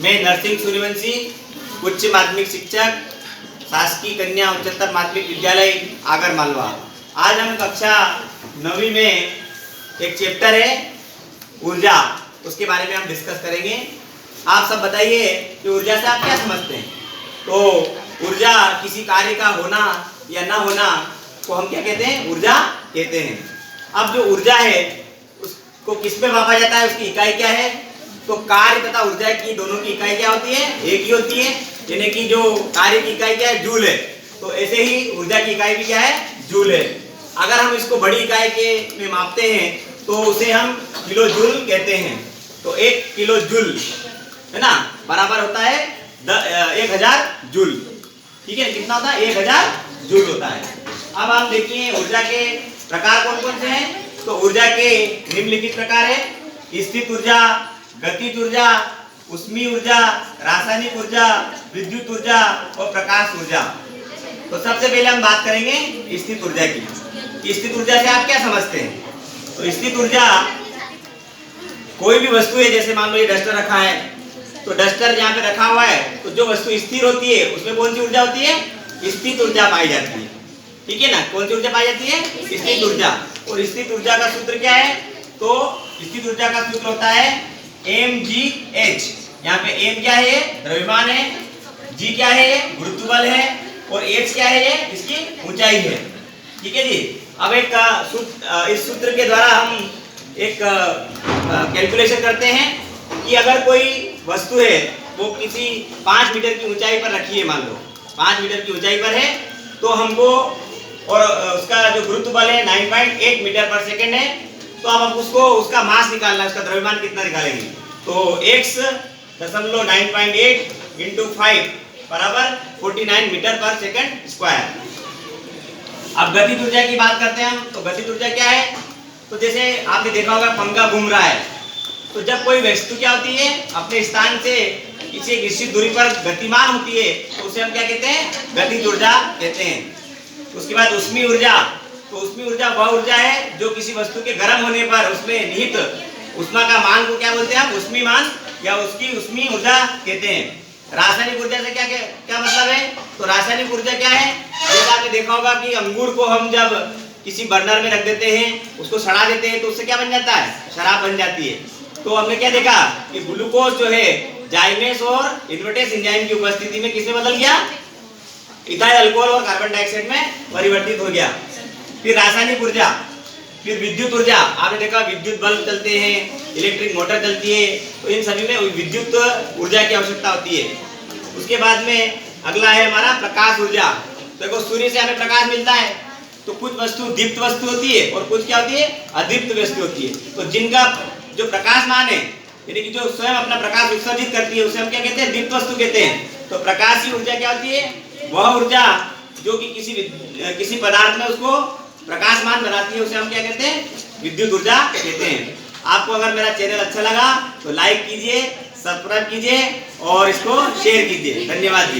मैं नरसिंह सूर्यवंशी, उच्च माध्यमिक शिक्षक, शासकीय कन्या उच्चतर माध्यमिक विद्यालय आगर मालवा। आज हम कक्षा 9वीं में एक चैप्टर है ऊर्जा, उसके बारे में हम डिस्कस करेंगे। आप सब बताइए कि ऊर्जा से आप क्या समझते हैं। तो ऊर्जा किसी कार्य का होना या ना होना को हम क्या कहते हैं, ऊर्जा कहते हैं। अब जो ऊर्जा है उसको किस में मापा जाता है, उसकी इकाई क्या है। तो कार्य तथा ऊर्जा की दोनों की इकाई क्या होती है, एक ही होती है। यानी कि जो कार्य की इकाई क्या है, जूल है। तो ऐसे ही ऊर्जा की इकाई भी क्या है, जूल है। अगर हम इसको बड़ी इकाई के में मापते हैं तो उसे हम किलो जूल कहते हैं। तो 1 किलो जूल है ना बराबर होता है 1000 जूल। ठीक है, कितना होता है, 1000 जूल होता है। अब हम देखिए ऊर्जा के प्रकार कौन कौन से हैं। तो ऊर्जा के निम्नलिखित प्रकार है: स्थित ऊर्जा, गतिज ऊर्जा, ऊष्मीय ऊर्जा, रासायनिक ऊर्जा, विद्युत ऊर्जा और प्रकाश ऊर्जा। तो सबसे पहले हम बात करेंगे स्थित ऊर्जा की। स्थित ऊर्जा से आप क्या समझते हैं। तो स्थित ऊर्जा कोई भी वस्तु है, जैसे मान लो ये डस्टर रखा है, तो डस्टर जहाँ पे रखा हुआ है तो जो वस्तु स्थिर होती है उसमें कौन सी ऊर्जा होती है, स्थित ऊर्जा पाई जाती है। ठीक है ना, कौन सी ऊर्जा पाई जाती है, स्थित ऊर्जा। और स्थित ऊर्जा का सूत्र क्या है, तो स्थित ऊर्जा का सूत्र होता है mgh। यहाँ पे m क्या है, द्रव्यमान है, g क्या है, गुरुत्व है, और h क्या है, इसकी ऊंचाई है। ठीक है जी। अब एक इस सूत्र के द्वारा हम एक कैलकुलेशन करते हैं कि अगर कोई वस्तु है वो किसी 5 मीटर की ऊंचाई पर रखी है, मान लो 5 मीटर की ऊंचाई पर है, तो हमको और उसका जो गुरुत्व बल है 9.8 मीटर पर सेकेंड है। तो अब हम उसको उसका मास निकालना है, उसका द्रव्यमान कितना निकालेंगे। तो x.9.8 इंटू 5 बराबर 49 मीटर पर सेकेंड स्क्वायर। अब गतिज ऊर्जा की बात करते हैं हम। तो गतिज ऊर्जा क्या है, तो जैसे आपने देखा होगा पंखा घूम रहा है, तो जब कोई वस्तु क्या होती है, अपने स्थान से किसी एक निश्चित दूरी पर गतिमान होती है, तो उसे हम क्या कहते हैं, गतिज ऊर्जा कहते हैं। उसके बाद ऊष्मीय ऊर्जा। तो ऊष्मीय ऊर्जा वह ऊर्जा है जो किसी वस्तु के गर्म होने पर उसमें निहित ऊष्मा का मान को क्या बोलते हैं हम, ऊष्मीय मान या उसकी ऊष्मीय ऊर्जा कहते हैं। रासायनिक ऊर्जा से क्या मतलब है। तो रासायनिक ऊर्जा क्या है, जैसे आपने देखा होगा कि अंगूर को हम जब किसी बर्नर में रख देते हैं, उसको सड़ा देते हैं, तो उससे क्या बन जाता है, शराब बन जाती है। तो हमने क्या देखा कि ग्लूकोज जो है जाइमेस और इन्वर्टेस एंजाइम की उपस्थिति में किसमें बदल गया, इथाइल अल्कोहल और कार्बन डाइऑक्साइड में परिवर्तित हो गया। फिर रासायनिक ऊर्जा, फिर विद्युत ऊर्जा। आपने देखा विद्युत बल्ब चलते हैं, इलेक्ट्रिक मोटर चलती है, तो इन सभी में विद्युत ऊर्जा की आवश्यकता होती है। उसके बाद में अगला है हमारा प्रकाश ऊर्जा। तो देखो सूर्य से हमें प्रकाश मिलता है, तो कुछ वस्तु दीप्त वस्तु होती है और कुछ क्या होती है, अदीप्त वस्तु होती है। तो जिनका जो प्रकाशमान है, यानी कि जो स्वयं अपना प्रकाश उत्सर्जित करती है, उसे हम क्या कहते हैं, दीप्त वस्तु कहते हैं। तो प्रकाशीय ऊर्जा क्या होती है, वह ऊर्जा जो कि किसी पदार्थ में उसको प्रकाशमान बनाती है, उसे हम क्या कहते हैं, विद्युत ऊर्जा कहते हैं। आपको अगर मेरा चैनल अच्छा लगा तो लाइक कीजिए, सब्सक्राइब कीजिए और इसको शेयर कीजिए। धन्यवाद जी।